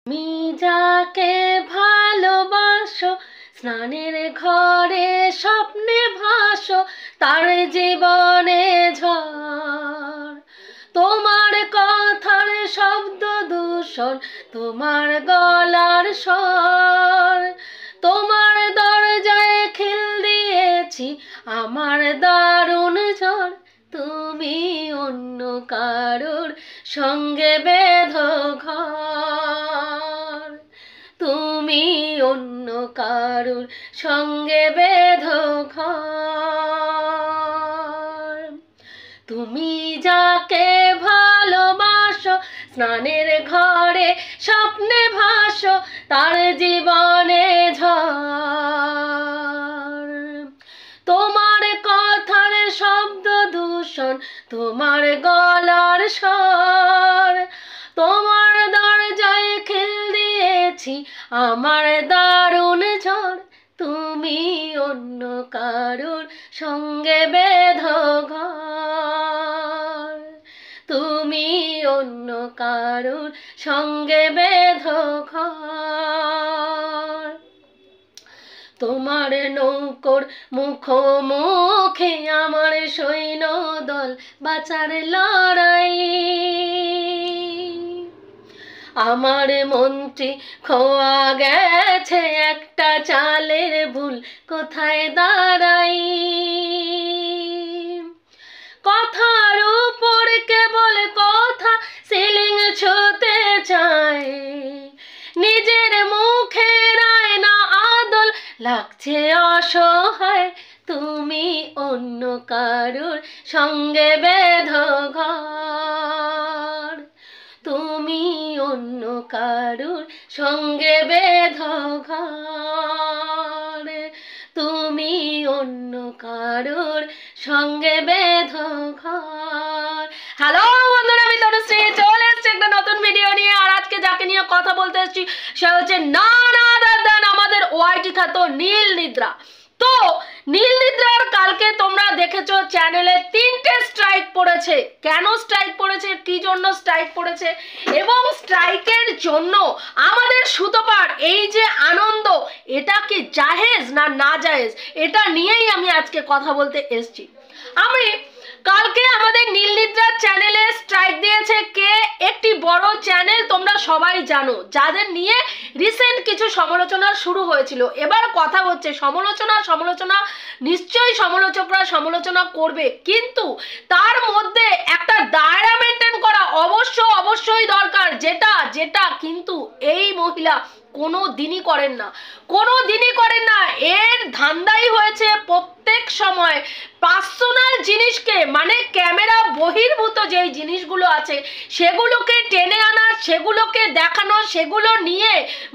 তুমি যাকে ভালোবাসো স্নানের ঘরে স্বপ্নে ভাসো তার জীবনে ঝড়। তোমার কথার শব্দ দূষণ, তোমার গলার স্বর, তোমার দরজায় খিল দিয়েছি আমার দারুণ ঝড়। তুমি অন্য কারোর সঙ্গে বেঁধো ঘর, তুমি অন্য কারোর সঙ্গে বেঁধো ঘর। তুমি যাকে ভালোবাসো স্নানের ঘরে স্বপ্নে ভাসো তার জীবনে ঝড়। তোমার কথার শব্দ দূষণ, তোমার গলার স্বর, তোমার দরজায় খিল দিয়েছি আমার দারুণ ঝড়। তুমি অন্য কারোর সঙ্গে বেঁধো ঘর, তুমি অন্য কারোর সঙ্গে বেঁধো ঘর। তোমার নৌকোর মুখোমুখি আমার সৈন্য দল বাঁচার লড়াই। আমার মন্ত্রী খোয়া গেছে একটা চালের ভুল কোথায় দাঁড়াই। কথার উপর কেবল কথা সিলিং ছুতে চায়, নিজের মুখের আয়না আদল লাগছে অসহায়। তুমি অন্য কারোর সঙ্গে বেঁধো ঘর, তুমি অন্য কারোর সঙ্গে বেঁধো ঘর, তুমি অন্য কারোর সঙ্গে বেঁধো ঘর। হ্যালো বন্ধুরা, আমি তনুশ্রী চলে এসেছি একটা নতুন ভিডিও নিয়ে। আর আজকে যাকে নিয়ে কথা বলতে এসেছি সে হচ্ছে none other than আমাদের ওয়াইটি খ্যাত নীল নিদ্রা। তো নীল নিদ্রার কালকে তোমরা দেখেছো চ্যানেলে 3টে স্ট্রাইক পড়েছে। কেন স্ট্রাইক পড়েছে, কি জন্য স্ট্রাইক পড়েছে এবং স্ট্রাইকের জন্য আমাদের সুতপার এই যে আনন্দ, এটা কি জায়েজ না না জায়েজ, এটা নিয়েই আমি আজকে কথা বলতে এসেছি। আমি কালকে আমাদের নীল নিদ্রার চ্যানেলে স্ট্রাইক দিয়েছে কে, একটি বড় চ্যানেল, তোমরা সবাই জানো, যাদের নিয়ে রিসেন্ট কিছু সমালোচনা শুরু হয়েছিল। এবার কথা হচ্ছে সমালোচনা নিশ্চয়ই সমালোচকরা সমালোচনা করবে, কিন্তু তার মধ্যে একটা দায়রা মেনটেন করা অবশ্যই দরকার, যেটা কিন্তু এই মহিলা কোনো দিনই করেন না। এর ধান্দাই হয়েছে প্রত্যেক সময় পার্সোনাল জিনিসকে, মানে ক্যামেরা বহির্ভূত যেই জিনিসগুলো আছে সেগুলোকে টেনে আনা, সেগুলোকে দেখানো, সেগুলো নিয়ে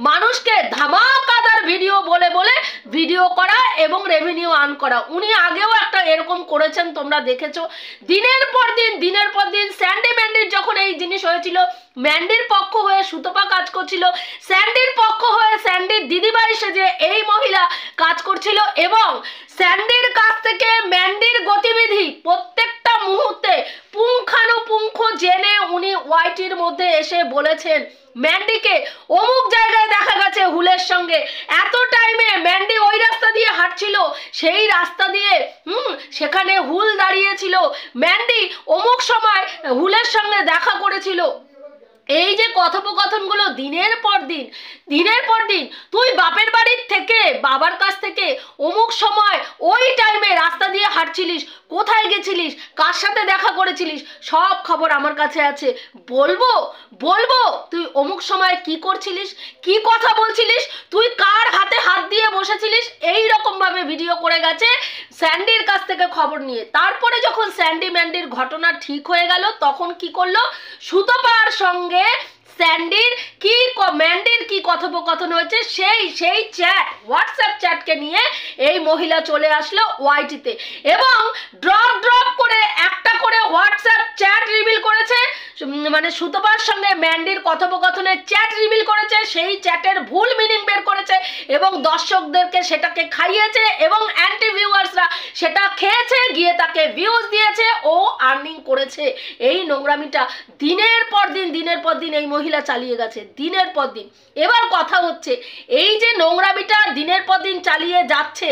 মানুষকে ধামাকাদার ভিডিও বলে ভিডিও করা এবং রেভিনিউ আর্ন করা। উনি আগেও একটা এরকম করেছেন, তোমরা দেখেছো। দিনের পর দিন স্যান্ডি ম্যান্ডির যখন এই জিনিস হয়েছিল, ম্যান্ডির পক্ষ হয়ে সুতপা কাজ করছিল, স্যান্ডির পক্ষ হয়ে স্যান্ডির দিদিভাই সেজে এই মহিলা কাজ করছিল, এবং স্যান্ডির কাছ থেকে ম্যান্ডির গতিবিধি প্রত্যেকটা মুহূর্তে পুঙ্খানুপুঙ্খ জেনে উনি ওয়াইটির মধ্যে এসে বলেছেন ম্যান্ডিকে অমুক জায়গায় দেখা গেছে হুলের সঙ্গে, এত টাইমে ম্যান্ডি ওই রাস্তা দিয়ে হাঁটছিল, সেই রাস্তা দিয়ে সেখানে হুল দাঁড়িয়েছিল, ম্যান্ডি অমুক সময় হুলের সঙ্গে দেখা করেছিল। এই যে কথোপকথনগুলো দিনের পর দিন তুই বাপের বাড়ির থেকে, বাবার কাছ থেকে অমুক সময় ওই টাইমে রাস্তা দিয়ে হাঁটছিলিস, কোথায় গেছিলিস, কার সাথে দেখা করেছিলিস, সব খবর আমার কাছে আছে। বলবো তুই অমুক সময় কি করছিলিস, কি কথা বলছিলিস, তুই কার হাতে হাত দিয়ে বসেছিলিস, এই রকম ভাবে ভিডিও করে গেছে স্যান্ডির কাছ থেকে খবর নিয়ে। তারপরে যখন স্যান্ডি ম্যান্ডির ঘটনা ঠিক হয়ে গেল, তখন কি করলো, সুতপার সঙ্গে স্যান্ডির কি ম্যান্ডির কি কথোপকথন হয়েছে সেই চ্যাট, হোয়াটসঅ্যাপ চ্যাটকে নিয়ে এই মহিলা চলে আসলো ওয়াইটিতে, এবং ড্রপ করে একটা একটা করে হোয়াটসঅ্যাপ চ্যাট রিভিল করেছে, মানে সুতপার সঙ্গে ম্যান্ডির কথোপকথনের চ্যাট রিভিল করেছে, সেই চ্যাটের ভুল মিনিং বের করেছে এবং দর্শকদেরকে সেটাকে খাইয়েছে এবং অ্যান্টি ভিউয়ার্সরা সেটা খেয়েছে, গিয়ে তাকে ভিউজ দিয়েছে, ও আর্নিং করেছে। এই নোংরামিটা দিনের পর দিন এই মহিলা চালিয়ে গেছে, দিনের পর দিন। এবার কথা হচ্ছে, এই যে নোংরামিটা দিনের পর দিন চালিয়ে যাচ্ছে,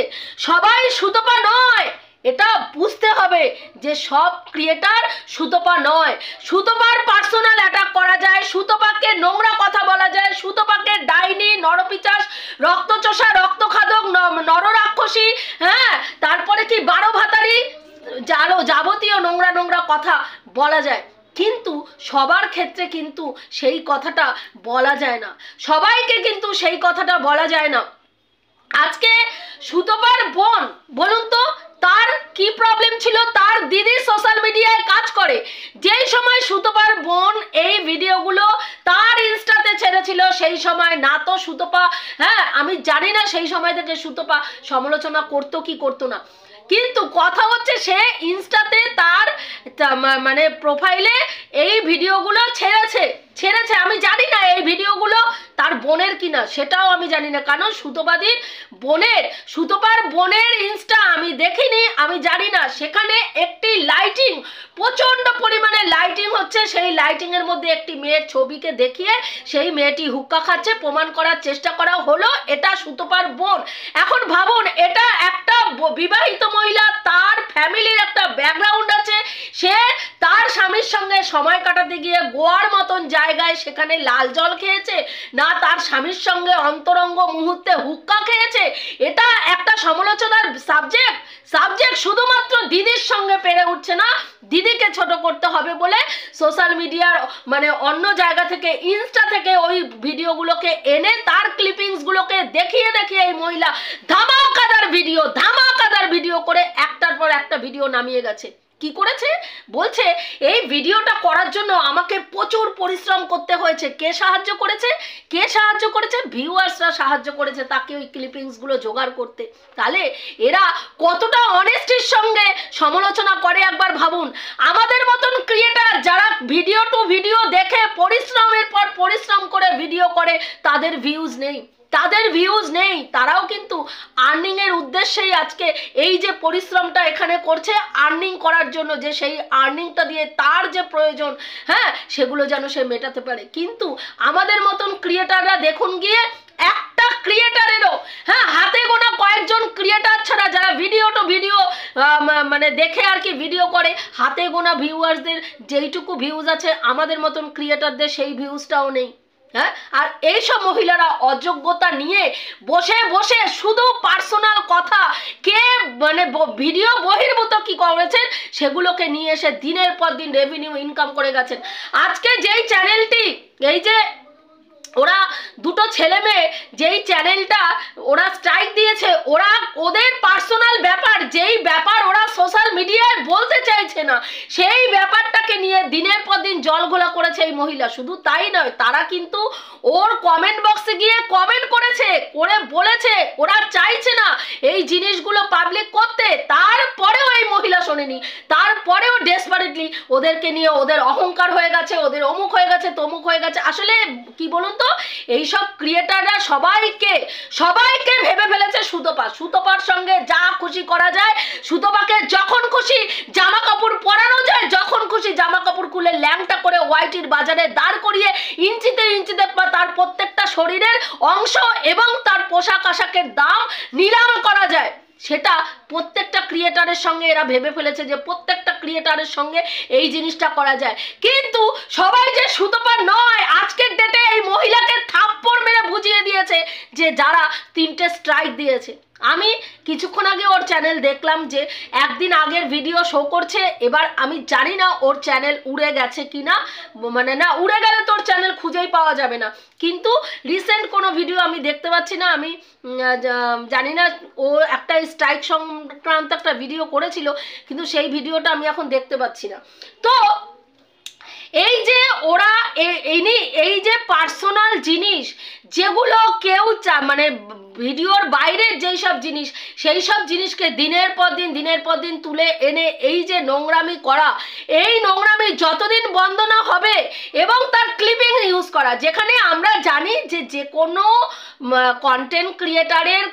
সবাই সুতপা নয়, এটা বুঝতে হবে যে সব ক্রিয়েটার সুতপা নয়। সুতপার পার্সোনাল অ্যাটাক করা যায়, সুতপাকে নোংরা কথা বলা যায়, সুতপাকে ডাইনি, নরপিচাস, রক্তচোষা, রক্তখাদক, নররাক্ষসী, হ্যাঁ, তারপরে কি 12 ভাতারি, যাবতীয় নোংরা কথা বলা যায়। কিন্তু সবার ক্ষেত্রে কিন্তু সেই কথাটা বলা যায় না, সবাইকে কিন্তু সেই কথাটা বলা যায় না। আজকে সুতপার বোন, বলুন তো তার কি প্রবলেম ছিল? তার দিদি সোশ্যাল মিডিয়ায় কাজ করে, যেই সময় সুতপার বোন এই ভিডিওগুলো তার ইনস্টাতে ছেড়েছিল, সেই সময় না তো সুতপা, হ্যাঁ আমি জানি না সেই সময় থেকে সুতপা সমালোচনা করতো কি করতো না, কিন্তু কথা হচ্ছে সে ইনস্টাতে তার মানে প্রোফাইলে এই ভিডিওগুলো ছেড়েছে। আমি জানি না এই ভিডিওগুলো তার বোনের কিনা, সেটাও আমি জানি না, কারণ সুতপার বোনের ইনস্টা আমি দেখিনি, আমি জানি না। সেখানে একটি লাইটিং, প্রচন্ড পরিমাণে লাইটিং হচ্ছে, সেই লাইটিং এর মধ্যে একটি মেয়ের ছবিকে দেখিয়ে সেই মেয়েটি হুক্কা খাচ্ছে, প্রমাণ করার চেষ্টা করা হলো এটা সুতপার বোন। এখন ভাবুন, এটা একটা বিবাহিত মহিলা, তার ফ্যামিলির একটা ব্যাকগ্রাউন্ড আছে, সে তার স্বামীর সঙ্গে সময় কাটাতে গিয়ে গোয়ার মতন জায়গায় সেখানে লাল জল খেয়েছে, না তার স্বামীর সঙ্গে অন্তরঙ্গ মুহূর্তে হুক্কা খেয়েছে। এটা একটা সমালোচনার সাবজেক্ট শুধুমাত্র দিদির সঙ্গে পেরে উঠছে না, দিদিকে ছোট করতে হবে বলে সোশ্যাল মিডিয়ার মানে অন্য জায়গা থেকে, ইনস্টা থেকে ওই ভিডিওগুলোকে এনে তার ক্লিপিংসগুলোকে দেখিয়ে এই মহিলা ধামাকাদার ভিডিও করে একটার পর একটা ভিডিও নামিয়ে গেছে। কি করেছে? বলছে এই ভিডিওটা করার জন্য আমাকে প্রচুর পরিশ্রম করতে হয়েছে। কে সাহায্য করেছে? ভিউয়ার্সরা সাহায্য করেছে তাকে ওই ক্লিপিংসগুলো জোগাড় করতে। তাহলে এরা কতটা অনেস্টির সঙ্গে সমালোচনা করে একবার ভাবুন। আমাদের মতন ক্রিয়েটার যারা ভিডিও টু ভিডিও দেখে পরিশ্রমের পর পরিশ্রম করে ভিডিও করে, তাদের ভিউজ নেই, তারাও কিন্তু আর্নিং এর উদ্দেশ্যেই আজকে এই যে পরিশ্রমটা এখানে করছে, আর্নিং করার জন্য, যে সেই আর্নিংটা দিয়ে তার যে প্রয়োজন, হ্যাঁ, সেগুলো যেন সে মেটাতে পারে। কিন্তু আমাদের মতন ক্রিয়েটাররা দেখুন গিয়ে, একটা ক্রিয়েটারেরও, হ্যাঁ, হাতে গোনা কয়েকজন ক্রিয়েটার ছাড়া যারা ভিডিও টু ভিডিও মানে দেখে আর কি ভিডিও করে, হাতে গোনা ভিউয়ার্সদের যেইটুকু ভিউজ আছে, আমাদের মতন ক্রিয়েটারদের সেই ভিউজটাও নেই। হ্যাঁ, আর এইসব মহিলারা অযোগ্যতা নিয়ে বসে শুধু পার্সোনাল কথা, কে মানে ভিডিও বহির্ভূত কি করেছেন সেগুলোকে নিয়ে এসে দিনের পর দিন রেভিনিউ ইনকাম করে গেছেন। আজকে যেই চ্যানেলটি, এই যে ওরা দুটো ছেলে মেয়ে যেই চ্যানেলটা ওরা স্ট্রাইক দিয়েছে, ওদের পার্সোনাল ব্যাপার, যেই ব্যাপার ওরা সোশ্যাল মিডিয়ায় বলতে চাইছে না, সেই ব্যাপারটাকে নিয়ে দিনের পর দিন জলঘোলা করেছে এই মহিলা। শুধু তাই নয়, তারা কিন্তু ওর কমেন্ট বক্সে গিয়ে কমেন্ট করে বলেছে ওরা চাইছে না এই জিনিসগুলো পাবলিক করতে, তারপরেও এই মহিলা শোনেনি, তারপরেও ডেসপারেটলি ওদেরকে নিয়ে ওদের অহংকার হয়ে গেছে, ওদের অমুক হয়ে গেছে, তমুক হয়ে গেছে। আসলে কি বলুন তো, এইসব ক্রিয়েটাররা সবাইকে ভেবে ফেলেছে সুতপার সঙ্গে যা খুশি করা যায়, সুতপাকে যখন খুশি জামা কাপড় পরানো যায়, যখন খুশি জামা কাপড় খুলে ল্যাংটা করে ওয়াইটির বাজারে দাঁড় করিয়ে ইঞ্চিতে তার প্রত্যেকটা শরীরের অংশ এবং তার পোশাক আশাকের দাম নিলাম করা যায়। সেটা প্রত্যেকটা ক্রিয়েটারের সঙ্গে এরা ভেবে ফেলেছে যে প্রত্যেকটা ক্রিয়েটারের সঙ্গে এই জিনিসটা করা যায়। কিন্তু সবাই যে সুতপা নয়, আজকের ডেটে এই মহিলাকে থাপ্পড় মেরে বুঝিয়ে দিয়েছে যে যারা 3টে স্ট্রাইক দিয়েছে। আমি কিছুক্ষণ আগে ওর চ্যানেল দেখলাম যে একদিন আগের ভিডিও শো করছে। এবার আমি জানি না ওর চ্যানেল উড়ে গেছে কিনা, মানে না উড়ে গেলে তোর চ্যানেল খুঁজেই পাওয়া যাবে না, কিন্তু রিসেন্ট কোনো ভিডিও আমি দেখতে পাচ্ছি না। আমি জানি না, ও একটা স্ট্রাইক সংক্রান্ত একটা ভিডিও করেছিল, কিন্তু সেই ভিডিওটা আমি এখন দেখতে পাচ্ছি না। তো এই যে ওরা এই যে পার্সোনাল জিনিস যেগুলো কেউ মানে ভিডিওর বাইরের যেই সব জিনিস, সেই সব জিনিসকে দিনের পর দিন তুলে এনে এই যে নোংরামি করা, এই নোংরামি যতদিন বন্ধ না হবে এবং তার ক্লিপিং ইউজ করা, যেখানে আমরা জানি যে যে কোনো কন্টেন্ট ক্রিয়েটারের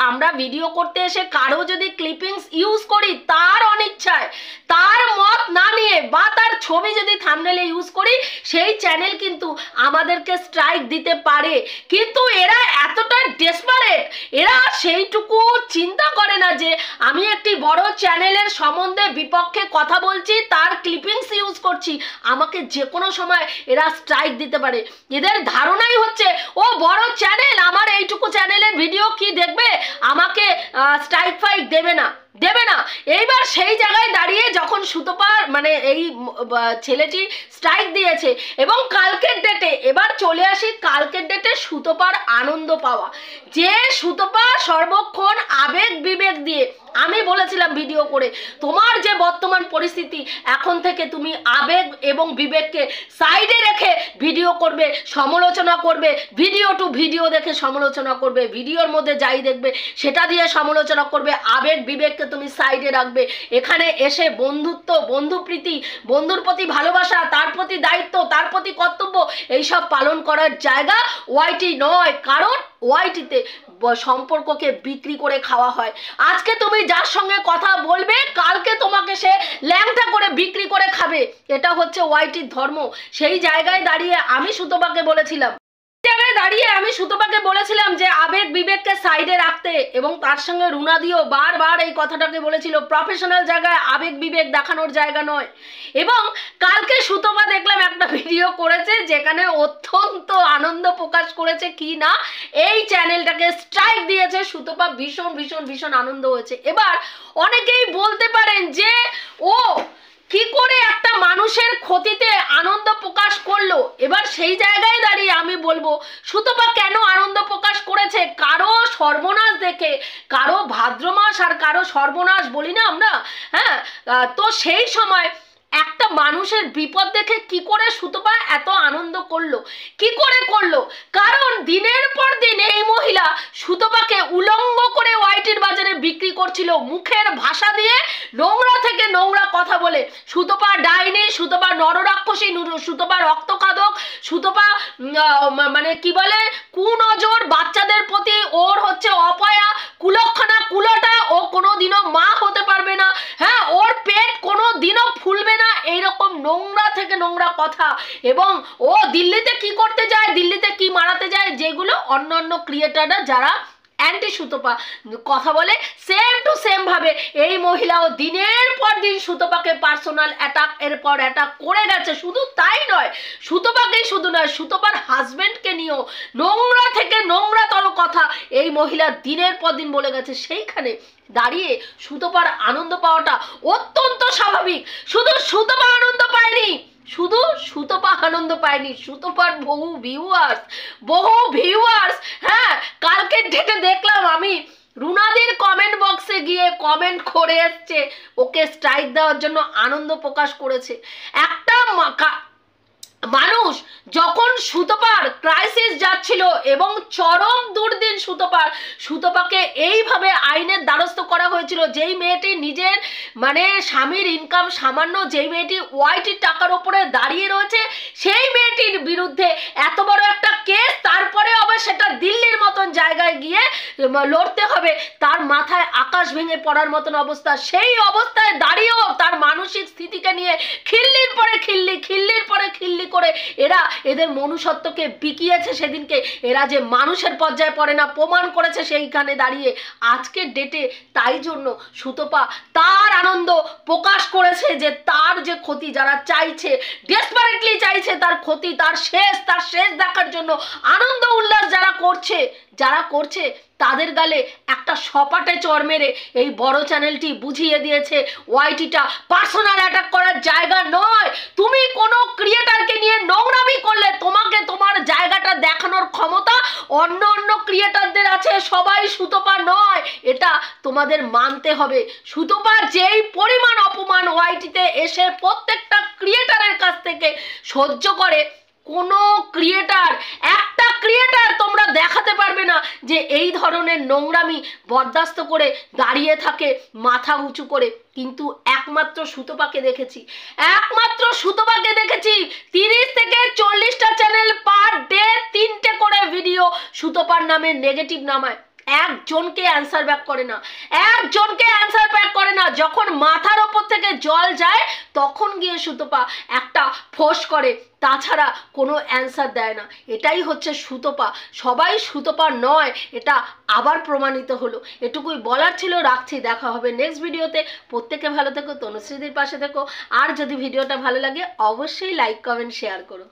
আমরা ভিডিও করতে এসে কারো যদি ক্লিপিংস ইউজ করি তার অনিচ্ছায়, তার মত না নিয়ে বা তার ছবি যদি থাম্বনেলে ইউজ করি, সেই চ্যানেল কিন্তু আমাদেরকে স্ট্রাইক দিতে পারে। কিন্তু এরা এতটা ডেসপারেট, এরা সেইটুকু চিন্তা করে না যে আমি একটি বড় চ্যানেলের সম্বন্ধে বিপক্ষে কথা বলছি, তার ক্লিপিংস ইউজ করছি, আমাকে যে কোনো সময় এরা স্ট্রাইক দিতে পারে। এদের ধারণাই হচ্ছে ও বড় চ্যানেল, আমার এইটুকু চ্যানেলের ভিডিও কি দেখবে, আমাকে স্ট্রাইক ফাইক দেবে না। এইবার সেই জায়গায় দাঁড়িয়ে যখন সুতপা মানে এই ছেলেটি স্ট্রাইক দিয়েছে এবং কালকের ডেটে, এবার চলে আসি কালকের ডেটে সুতপার আনন্দ পাওয়া, যে সুতপা সর্বক্ষণ আবেগ বিবেক দিয়ে, আমি বলেছিলাম ভিডিও করে, তোমার যে বর্তমান পরিস্থিতি, এখন থেকে তুমি আবেগ এবং বিবেককে সাইডে রেখে ভিডিও করবে, সমালোচনা করবে, ভিডিও টু ভিডিও দেখে সমালোচনা করবে, ভিডিওর মধ্যে যাই দেখবে সেটা দিয়ে সমালোচনা করবে, আবেগ বিবেককে তুমি সাইডে রাখবে। এখানে এসে বন্ধুত্ব, বন্ধুপ্রীতি, বন্ধুর প্রতি ভালোবাসা, তার প্রতি দায়িত্ব, তার প্রতি কর্তব্য, এইসব পালন করার জায়গা ওয়াইটি নয়। কারণ ওয়াইটিতে সম্পর্ককে বিক্রি করে খাওয়া হয়। আজকে তুমি যার সঙ্গে কথা বলবে, কালকে তোমাকে সে ল্যাংটা করে বিক্রি করে খাবে। এটা হচ্ছে ওয়াইটির ধর্ম। সেই জায়গায় দাঁড়িয়ে আমি সুতপাকে বলেছিলাম যে আবেগ বিবেককে সাইডে রাখতে, এবং তার সঙ্গে রুনাদিও বারবার এই কথাটাকে বলেছিল, প্রফেশনাল জায়গায় আবেগ বিবেক দেখানোর জায়গা নয়। এবং কালকে সুতপা দেখলাম একটা ভিডিও করেছে যেখানে অত্যন্ত আনন্দ প্রকাশ করেছে, কি না এই চ্যানেলটাকে স্ট্রাইক দিয়েছে। সুতপা ভীষণ ভীষণ ভীষণ আনন্দ হয়েছে। এবার অনেকেই বলতে পারেন যে ও কি করে একটা মানুষের ক্ষতিতে আনন্দ প্রকাশ করলো। এবার সেই জায়গায় দাঁড়িয়ে আমি বলবো, সুতপা কেন আনন্দ প্রকাশ করেছে? কারো সর্বনাশ দেখে, কারো ভাদ্র মাস আর কারো সর্বনাশ বলি না আমরা, হ্যাঁ, তো সেই সময় একটা মানুষের বিপদ দেখে কি করে সুতপা এত আনন্দ করলো, কি করে করলো? কারণ দিনের পর দিন এই মহিলা সুতপাকে উলঙ্গ করে ওয়াইটির বাজারে বিক্রি করছিল, মুখের ভাষা দিয়ে নোংরা থেকে নোংরা কথা বলে। সুতপা ডাইনি, সুতপা নররাক্ষসী, সুতপা রক্তখাদক, সুতপা মানে কি বলে কুনজর, বাচ্চাদের প্রতি ওর হচ্ছে অপয়া, কুলক্ষণা, কুলটা, ও কোনোদিনও মা হতে পারবে না, হ্যাঁ, ওর পেট কোনোদিনও ফুলবে না, এইরকম নোংরা থেকে নোংরা কথা। এবং ও দিল্লিতে কি করতে যায়, দিল্লিতে কি মারাতে যায়, যেগুলো অন্যান্য ক্রিয়েটাররা যারা অ্যান্টি সুতপা কথা বলে, সেম টু সেম ভাবে এই মহিলাও দিনের পর দিন সুতপাকে পার্সোনাল অ্যাটাক এর পর অ্যাটাক করে গেছে। শুধু তাই নয়, সুতপাকেই শুধু নয়, সুতপার হাজবেন্ডকে নিয়েও নোংরা থেকে নোংরাতর কথা এই মহিলা দিনের পর দিন বলে গেছে। সেইখানে দাঁড়িয়ে সুতপার আনন্দ পাওয়াটা অত্যন্ত স্বাভাবিক। শুধু সুতপা আনন্দ পায়নি, সুতপার বহু ভিউয়ার্স, হ্যাঁ, কালকের ডেটে দেখলাম আমি রুনাদির কমেন্ট বক্সে গিয়ে কমেন্ট করে এসছে, ওকে স্ট্রাইক দেওয়ার জন্য আনন্দ প্রকাশ করেছে। একটা মানুষ যখন সুতপার ক্রাইসিস যাচ্ছিল এবং চরম দুর্দিন সুতপাকে এইভাবে আইনের দ্বারস্থ করা হয়েছিল, যেই মেয়েটি নিজের মানে স্বামীর ইনকাম সামান্য, যেই মেয়েটি ওয়াইটির টাকার উপরে দাঁড়িয়ে রয়েছে, সেই মেয়েটির বিরুদ্ধে এত বড় একটা কেস, তারপরে আবার সেটা দিল্লির মতন জায়গায় গিয়ে লড়তে হবে, তার মাথায় আকাশ ভেঙে পড়ার মতন অবস্থা। সেই অবস্থায় দাঁড়িয়েও তার মানসিক স্থিতিকে নিয়ে খিল্লির পরে খিল্লি করে এরা এদের মনুষ্যত্বকে বিকিয়েছে। সেদিনকে এরা যে মানুষের পর্যায়ে পড়ে না প্রমাণ করেছে সেইখানে দাঁড়িয়ে আজকের ডেটে। তাই জন্য সুতপা তার আনন্দ প্রকাশ করেছে যে তার যে ক্ষতি, যারা চাইছে, ডেসপারেটলি চাইছে তার ক্ষতি, তার শেষ দেখার জন্য আনন্দ উল্লাস যারা করছে তাদের গালে একটা সপাটে চড় মেরে এই বড় চ্যানেলটি বুঝিয়ে দিয়েছে ওয়াইটিটা পার্সোনাল অ্যাটাক করার জায়গা নয়। তুমি কোনো ক্রিয়েটারকে নিয়ে নোংরামি করলে তোমাকে তোমার জায়গাটা দেখানোর ক্ষমতা অন্য ক্রিয়েটারদের আছে, সবাই সুতপা নয়, এটা তোমাদের মানতে হবে। সুতপার যেই পরিমাণ অপমান ওয়াইটিতে এসে প্রত্যেকটা ক্রিয়েটারের কাছ থেকে সহ্য করে, কোনো ক্রিয়েটার, একটা ক্রিয়েটার যে এই ধরনের নোংরামি বরদাস্ত করে দাঁড়িয়ে থাকে মাথা উঁচু করে, কিন্তু একমাত্র সুতপাকে দেখেছি, একমাত্র সুতপাকে দেখেছি 30 থেকে 40টা চ্যানেল পার ডে 3টে করে ভিডিও সুতপার নামে নেগেটিভ নামায়, একজনকে অ্যান্সার ব্যাক করে না, একজনকে অ্যান্সার ব্যাক করে না। যখন মাথার ওপর থেকে জল যায় তখন গিয়ে সুতপা একটা ফোঁস করে, তাছাড়া কোনো অ্যান্সার দেয় না। এটাই হচ্ছে সুতপা, সবাই সুতপা নয়, এটা আবার প্রমাণিত হলো। এটুকুই বলার ছিল, রাখছি, দেখা হবে নেক্সট ভিডিওতে। প্রত্যেকে ভালো থেকো, তনুশ্রীদির পাশে থেকো, আর যদি ভিডিওটা ভালো লাগে অবশ্যই লাইক কমেন্ট শেয়ার করো।